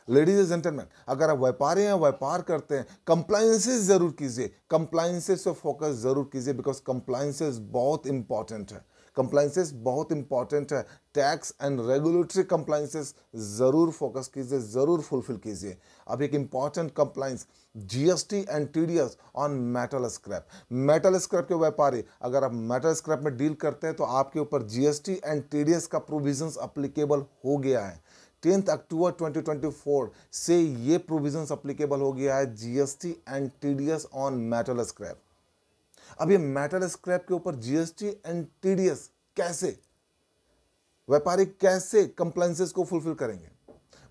Ladies and gentleman, अगर आप व्यापारी हैं, व्यापार करते हैं, कंप्लायंसेस जरूर कीजिए, कंप्लायंसेस पे फोकस जरूर कीजिए, बिकॉज कंप्लायंसेस बहुत इंपॉर्टेंट है। कंप्लायंसेस बहुत इंपॉर्टेंट है। टैक्स एंड रेगुलेटरी कंप्लायंसेस जरूर फोकस कीजिए, जरूर फुलफिल कीजिए। अब एक important compliance, GST and TDS on metal scrap. Metal scrap के व्यापारी, अगर आप मेटल स्क्रैप में डील करते हैं तो आपके ऊपर जीएसटी एंड टीडीएस का प्रोविजंस अप्लीकेबल हो गया है। 10 अक्टूबर 2024 से ये प्रोविजंस अप्लीकेबल हो गया है, GST and TDS on metal scrap. अब ये मेटल स्क्रैप के ऊपर जीएसटी एंड टीडीएस कैसे, व्यापारी कैसे कंप्लायंसेस को फुलफिल करेंगे?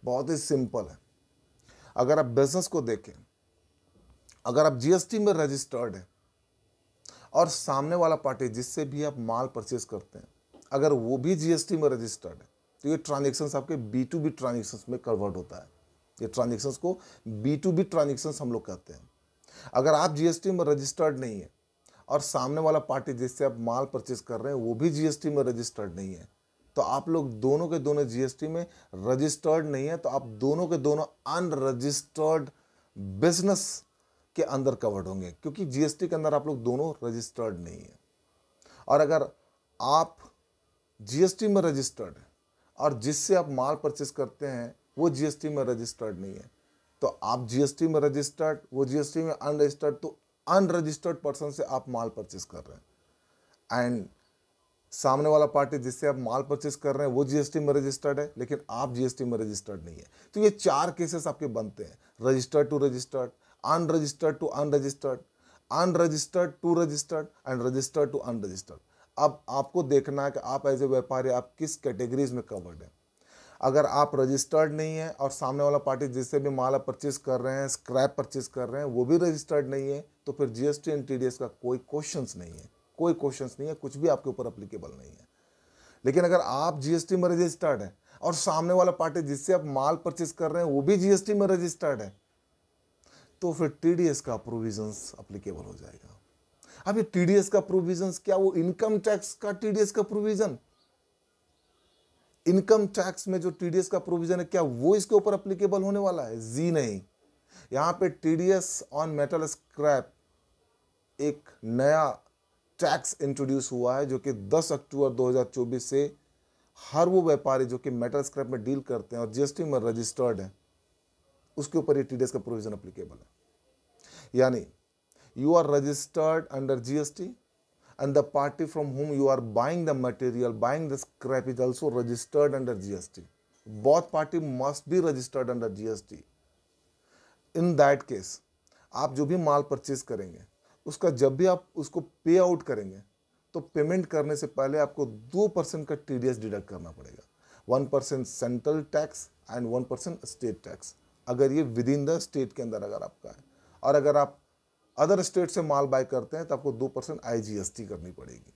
बहुत ही सिंपल है। अगर आप बिजनेस को देखें, अगर आप जीएसटी में रजिस्टर्ड है और सामने वाला पार्टी जिससे भी आप माल परचेस करते हैं, अगर वो भी जीएसटी में रजिस्टर्ड है, तो ये ट्रांजेक्शन्स आपके B2B ट्रांजेक्शन्स में कन्वर्ट होता है। ये ट्रांजेक्शन्स को B2B ट्रांजेक्शन्स हम लोग कहते हैं। अगर आप जीएसटी में रजिस्टर्ड नहीं है और सामने वाला पार्टी जिससे आप माल परचेस कर रहे हैं वो भी जीएसटी में रजिस्टर्ड नहीं है, तो आप लोग दोनों के दोनों जीएसटी में रजिस्टर्ड नहीं है, तो आप दोनों के दोनों अनरजिस्टर्ड बिजनेस के अंदर कवर्ड होंगे, क्योंकि जीएसटी के अंदर आप लोग दोनों रजिस्टर्ड नहीं है। और अगर आप जीएसटी में रजिस्टर्ड है और जिससे आप माल परचेस करते हैं वो जीएसटी में रजिस्टर्ड नहीं है, तो आप जीएसटी में रजिस्टर्ड, वो जीएसटी में अनरजिस्टर्ड, तो अनरजिस्टर्ड पर्सन से आप माल परचेस कर रहे हैं। एंड सामने वाला पार्टी जिससे आप माल परचेस कर रहे हैं वो जीएसटी में रजिस्टर्ड है, लेकिन आप जीएसटी में रजिस्टर्ड नहीं है। तो ये 4 केसेस आपके बनते हैं, registered to registered, unregistered to unregistered, unregistered to registered and registered to unregistered. अब आपको देखना है कि आप एज ए व्यापारी आप किस कैटेगरीज में कवर्ड है। अगर आप रजिस्टर्ड नहीं है और सामने वाला पार्टी जिससे भी माल आप परचेस कर रहे हैं, स्क्रैप परचेस कर रहे हैं, वो भी रजिस्टर्ड नहीं है, तो फिर जीएसटी एंड टीडीएस का कोई क्वेश्चंस नहीं है, कोई क्वेश्चंस नहीं है, कुछ भी आपके ऊपर अप्लीकेबल नहीं है। लेकिन अगर आप जीएसटी में रजिस्टर्ड है और सामने वाला पार्टी जिससे आप माल परचेस कर रहे हैं वो भी जीएसटी में रजिस्टर्ड है, तो फिर टीडीएस का प्रोविजंस अप्लीकेबल हो जाएगा। अब ये टीडीएस का प्रोविजंस क्या वो इनकम टैक्स का टीडीएस का प्रोविजन, इनकम टैक्स में जो टीडीएस का प्रोविजन है क्या वो इसके ऊपर अप्लीकेबल होने वाला है? जी नहीं। यहां पे टीडीएस ऑन मेटल स्क्रैप एक नया टैक्स इंट्रोड्यूस हुआ है जो कि 10 अक्टूबर 2024 से हर वो व्यापारी जो कि मेटल स्क्रैप में डील करते हैं और जीएसटी में रजिस्टर्ड है उसके ऊपर ये टीडीएस का प्रोविजन अप्लीकेबल है। यानी you are registered under GST and the party from whom you are buying the material, buying the scrap is also registered under GST. Both party must be registered under GST. In that case, आप जो भी माल purchase करेंगे उसका जब भी आप उसको पे आउट करेंगे तो पेमेंट करने से पहले आपको 2% का टीडीएस डिडक्ट करना पड़ेगा। 1% central tax and 1% state tax, अगर ये विद इन द स्टेट के अंदर अगर आपका है, और अगर आप अदर स्टेट से माल बाय करते हैं तो आपको 2% आईजीएसटी करनी पड़ेगी।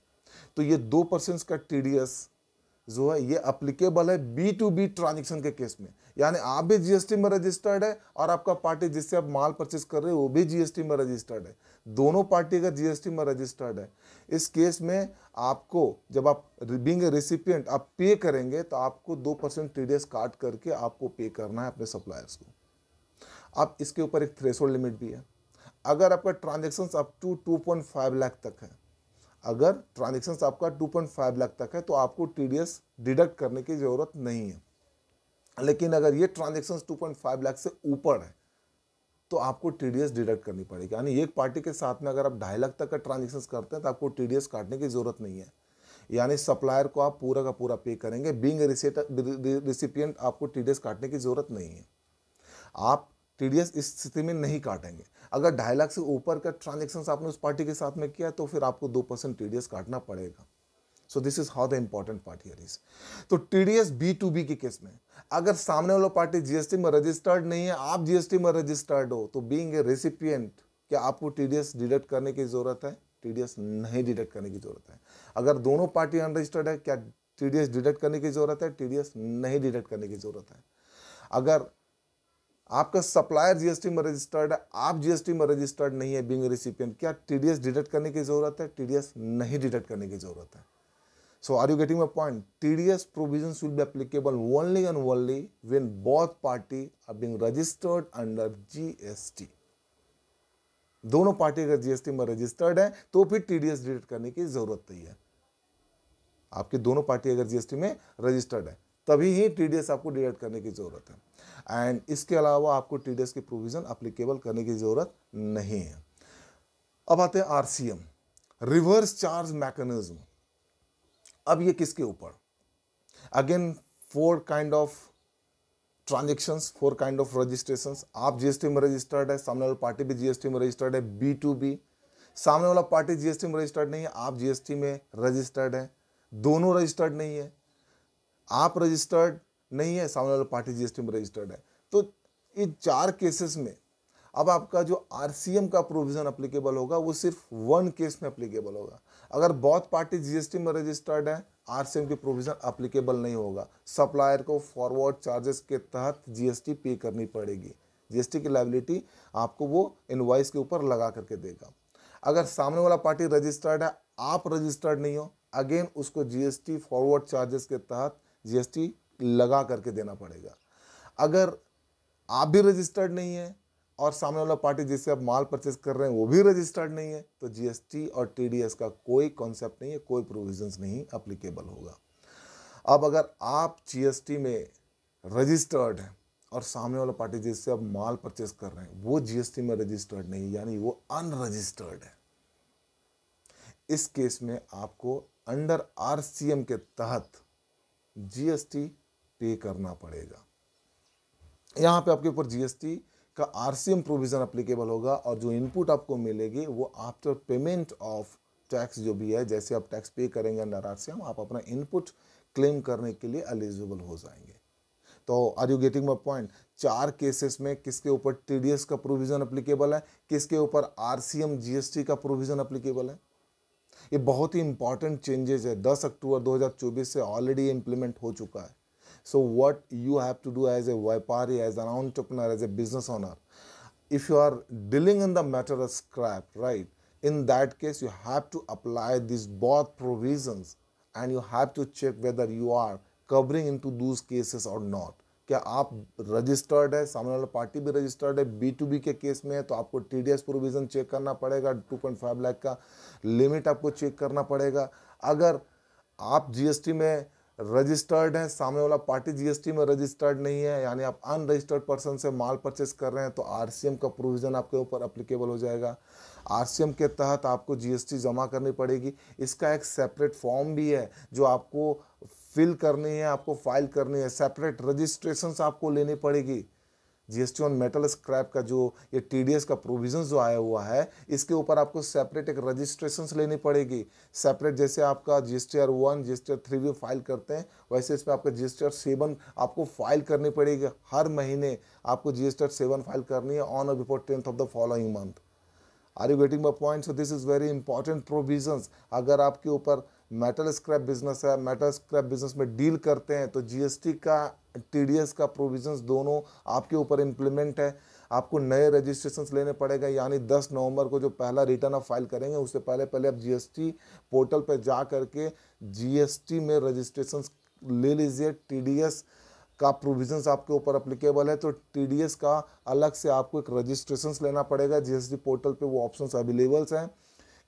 तो ये 2% का टीडीएस जो है ये अप्लीकेबल है B2B ट्रांजेक्शन के केस में। यानी आप भी जीएसटी में रजिस्टर्ड है और आपका पार्टी जिससे आप माल परचेस कर रहे हो वो भी जीएसटी में रजिस्टर्ड है। दोनों पार्टी अगर जीएसटी में रजिस्टर्ड है, इस केस में आपको जब आप बीइंग ए रेसिपिएंट आप पे करेंगे तो आपको 2% टीडीएस काट करके आपको पे करना है अपने सप्लायर्स को। अब इसके ऊपर एक थ्रेशोल्ड लिमिट भी है। अगर आपका ट्रांजेक्शन्स अप टू 2.5 लाख तक है, अगर ट्रांजेक्शन्स आपका 2.5 लाख तक है तो आपको टीडीएस डिडक्ट करने की ज़रूरत नहीं है। लेकिन अगर ये ट्रांजेक्शन्स 2.5 लाख से ऊपर है तो आपको टीडीएस डिडक्ट करनी पड़ेगी। यानी एक पार्टी के साथ में अगर आप 2.5 लाख तक का ट्रांजेक्शन्स करते हैं तो आपको टीडीएस काटने की ज़रूरत नहीं है। यानी सप्लायर को आप पूरा का पूरा पे करेंगे, बीइंग रिसिपिएंट आपको टीडीएस काटने की ज़रूरत नहीं है। आप टीडीएस इस स्थिति में नहीं काटेंगे। अगर 2.5 लाख से ऊपर का ट्रांजेक्शन्स आपने उस पार्टी के साथ में किया तो फिर आपको 2% टीडीएस काटना पड़ेगा। सो this is how the important part here is. तो टीडीएस B2B के केस में अगर सामने वाला पार्टी जीएसटी में रजिस्टर्ड नहीं है, आप जीएसटी में रजिस्टर्ड हो, तो बीइंग ए रेसिपिएंट क्या आपको टीडीएस डिडक्ट करने की जरूरत है? टीडीएस नहीं डिडक्ट करने की जरूरत है। अगर दोनों पार्टी अनरजिस्टर्ड है, क्या टीडीएस डिडक्ट करने की जरूरत है? टीडीएस नहीं डिडक्ट करने की जरूरत है। अगर आपका सप्लायर जीएसटी में रजिस्टर्ड है, आप जीएसटी में रजिस्टर्ड नहीं है बीइंग रेसिपिएंट, क्या टीडीएस डिडक्ट करने की जरूरत है? टीडीएस नहीं डिडक्ट करने की जरूरत है। So are you getting my point? TDS provisions will be applicable only and only when both party are being registered under GST. दोनों पार्टी अगर जीएसटी में रजिस्टर्ड है तो फिर टीडीएस डिडक्ट करने की जरूरत नहीं है। आपकी दोनों पार्टी अगर जीएसटी में रजिस्टर्ड है तभी ही टीडीएस आपको डिडक्ट करने की जरूरत है। एंड इसके अलावा आपको टीडीएस की प्रोविजन अप्लीकेबल करने की जरूरत नहीं है। अब आते हैं आरसीएम, रिवर्स चार्ज मैकेनिज्म। अब ये किसके ऊपर? Again 4 kind of transactions, 4 kind of registrations. आप जीएसटी में रजिस्टर्ड है, सामने वाला पार्टी भी जीएसटी में रजिस्टर्ड है, B2B। सामने वाला पार्टी जीएसटी में रजिस्टर्ड नहीं है, आप जीएसटी में रजिस्टर्ड है, दोनों रजिस्टर्ड नहीं है, आप रजिस्टर्ड नहीं है, सामने वाला पार्टी जीएसटी में रजिस्टर्ड है। तो इन 4 केसेस में अब आपका जो आरसीएम का प्रोविजन अप्लीकेबल होगा वो सिर्फ 1 केस में अप्लीकेबल होगा। अगर बहुत पार्टी जीएसटी में रजिस्टर्ड है, आरसीएम की प्रोविजन अप्लीकेबल नहीं होगा। सप्लायर को फॉरवर्ड चार्जेस के तहत जीएसटी पे करनी पड़ेगी। जीएसटी की लायबिलिटी आपको वो इनवॉइस के ऊपर लगा करके देगा। अगर सामने वाला पार्टी रजिस्टर्ड है, आप रजिस्टर्ड नहीं हो, अगेन उसको जीएसटी फॉरवर्ड चार्जेस के तहत जीएसटी लगा करके देना पड़ेगा। अगर आप भी रजिस्टर्ड नहीं है और सामने वाला पार्टी जिससे आप माल परचेज कर रहे हैं वो भी रजिस्टर्ड नहीं है, तो जीएसटी और टीडीएस का कोई कॉन्सेप्ट नहीं है, कोई प्रोविजंस नहीं अप्लीकेबल होगा। अब अगर आप जीएसटी में रजिस्टर्ड हैं और सामने वाला पार्टी जिससे आप माल परचेज कर रहे हैं वो जीएसटी में रजिस्टर्ड नहीं, यानी वो अनरजिस्टर्ड है, इस केस में आपको अंडर आरसीएम के तहत जीएसटी पे करना पड़ेगा। यहां पे आपके ऊपर जीएसटी का आरसीएम प्रोविजन अप्लीकेबल होगा और जो इनपुट आपको मिलेगी वो आफ्टर पेमेंट ऑफ टैक्स जो भी है, जैसे आप टैक्स पे करेंगे अंडर आरसीएम, आप अपना इनपुट क्लेम करने के लिए एलिजिबल हो जाएंगे। तो are you getting my point? 4 cases में किसके ऊपर टीडीएस का प्रोविजन अप्लीकेबल है, किसके ऊपर आरसीएम जीएसटी का प्रोविजन अप्लीकेबल है। ये बहुत ही इंपॉर्टेंट चेंजेस है, 10 अक्टूबर 2024 से ऑलरेडी इम्प्लीमेंट हो चुका है। So what you have to do as a Vyapari, as an entrepreneur, as a business owner, if you are dealing in the matter of scrap, right, in that case you have to apply these both provisions and you have to check whether you are covering into those cases or not. क्या आप registered है, सामने वाला party भी registered है, B2B के case में है तो आपको टीडीएस प्रोविजन चेक करना पड़ेगा, 2.5 लाख का लिमिट आपको चेक करना पड़ेगा। अगर आप जीएसटी में रजिस्टर्ड है, सामने वाला पार्टी जीएसटी में रजिस्टर्ड नहीं है, यानी आप अनरजिस्टर्ड पर्सन से माल परचेस कर रहे हैं, तो आरसीएम का प्रोविजन आपके ऊपर एप्लीकेबल हो जाएगा। आरसीएम के तहत आपको जीएसटी जमा करनी पड़ेगी। इसका एक सेपरेट फॉर्म भी है जो आपको फिल करनी है, आपको फाइल करनी है, सेपरेट रजिस्ट्रेशंस आपको लेनी पड़ेगी। जीएसटी ऑन मेटल स्क्रैप का जो ये टीडीएस का प्रोविजन जो आया हुआ है, इसके ऊपर आपको सेपरेट एक रजिस्ट्रेशंस लेनी पड़ेगी। सेपरेट जैसे आपका जीएसटीआर 1, जीएसटीआर 3 भी फाइल करते हैं, वैसे इसमें आपका जीएसटीआर 7 आपको फाइल करनी पड़ेगी। हर महीने आपको जीएसटीआर 7 फाइल करनी है ऑन और before 10th of the following month. Are you getting my point? So this is very important provisions. अगर आपके ऊपर मेटल स्क्रैप बिजनेस है, मेटल स्क्रैप बिजनेस में डील करते हैं, तो जीएसटी का टीडीएस का प्रोविजंस दोनों आपके ऊपर इम्प्लीमेंट है। आपको नए रजिस्ट्रेशंस लेने पड़ेगा, यानी 10 नवंबर को जो पहला रिटर्न आप फाइल करेंगे उससे पहले आप जीएसटी पोर्टल पर जा करके जीएसटी में रजिस्ट्रेशंस ले लीजिए। टीडीएस का प्रोविजंस आपके ऊपर अप्लीकेबल है तो टीडीएस का अलग से आपको एक रजिस्ट्रेशंस लेना पड़ेगा। जीएसटी पोर्टल पे वो ऑप्शंस अवेलेबल्स हैं।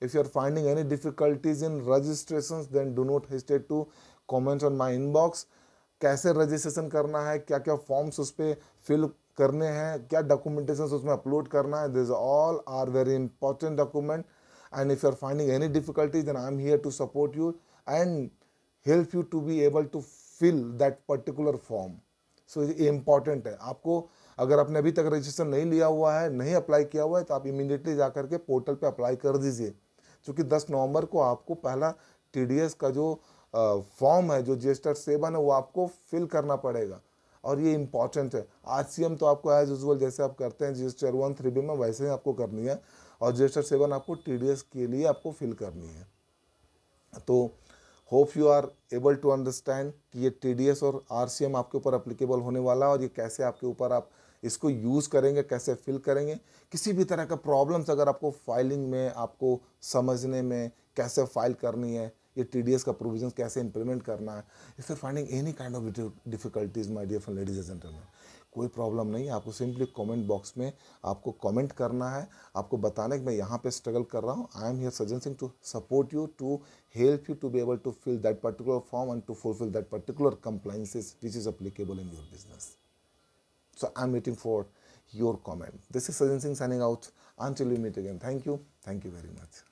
If you are finding any difficulties in registrations, then do not hesitate to comment on my inbox. कैसे रजिस्ट्रेशन करना है, क्या क्या फॉर्म्स उस पर फिल करने हैं, क्या डॉक्यूमेंटेशन उसमें अपलोड करना है, this all are very important document. And if you are finding any difficulties then I am here to support you and help you to be able to fill that particular form. So ये important है। आपको अगर आपने अभी तक registration नहीं लिया हुआ है, नहीं अप्लाई किया हुआ है, तो आप इमीडिएटली जा करके पोर्टल पे अप्लाई कर दीजिए, क्योंकि 10 नवंबर को आपको पहला टीडीएस का जो फॉर्म है, जो जीएसटीआर 7 है, वो आपको फिल करना पड़ेगा और ये इंपॉर्टेंट है। आरसीएम तो आपको एज यूजुअल जैसे आप करते हैं जीएसटीआर 1, 3B में, वैसे ही आपको करनी है और जीएसटीआर 7 आपको टीडीएस के लिए आपको फिल करनी है। तो hope you are able to understand कि ये टीडीएस और आरसीएम आपके ऊपर एप्लीकेबल होने वाला है और ये कैसे आपके ऊपर आप इसको यूज़ करेंगे, कैसे फिल करेंगे। किसी भी तरह का प्रॉब्लम्स अगर आपको फाइलिंग में, आपको समझने में, कैसे फाइल करनी है, ये TDS का प्रोविजन कैसे इंप्लीमेंट करना है। If you finding any kind of difficulties my dear friend, ladies and gentleman, कोई प्रॉब्लम नहीं है, आपको सिंपली कमेंट बॉक्स में आपको कमेंट करना है, आपको बताना है कि मैं यहाँ पे स्ट्रगल कर रहा हूँ। I am here suggesting to support you, to help you to be able to fill that particular form and to fulfil that particular compliances which is applicable in your business. So I'm waiting for your comment. This is Sajjan Singh signing out. Until we meet again. Thank you. Thank you very much.